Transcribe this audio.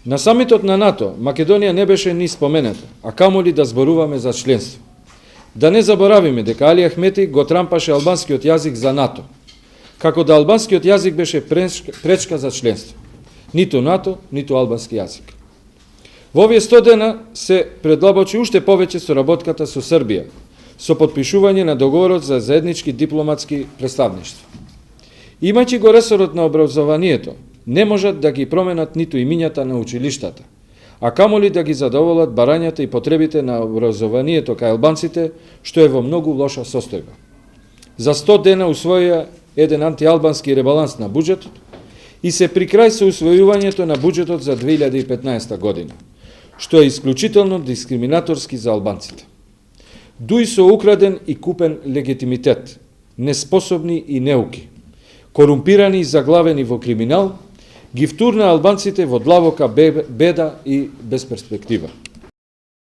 На самитот на НАТО Македонија не беше ни спомената, а камоли да зборуваме за членство. Да не заборавиме дека Али Ахмети го трампаше албанскиот јазик за НАТО, како да албанскиот јазик беше пречка за членство. Ниту НАТО, ниту албански јазик. Во овие 100 дена се предлабочи уште повеќе соработката со Србија, со потпишување на договорот за заеднички дипломатски представништва. Имајќи го ресорот на образованието, не можат да ги променат ниту имињата на училиштата, а камоли да ги задоволат барањата и потребите на образованието кај албанците, што е во многу лоша состојба. За 100 дена усвоија еден антиалбански ребаланс на буџетот и се при крај со усвојувањето на буџетот за 2015 година, што е исклучително дискриминаторски за албанците. Дуи со украден и купен легитимитет, неспособни и неуки, корумпирани и заглавени во криминал, ги втурна албанците во длабока беда и безперспектива.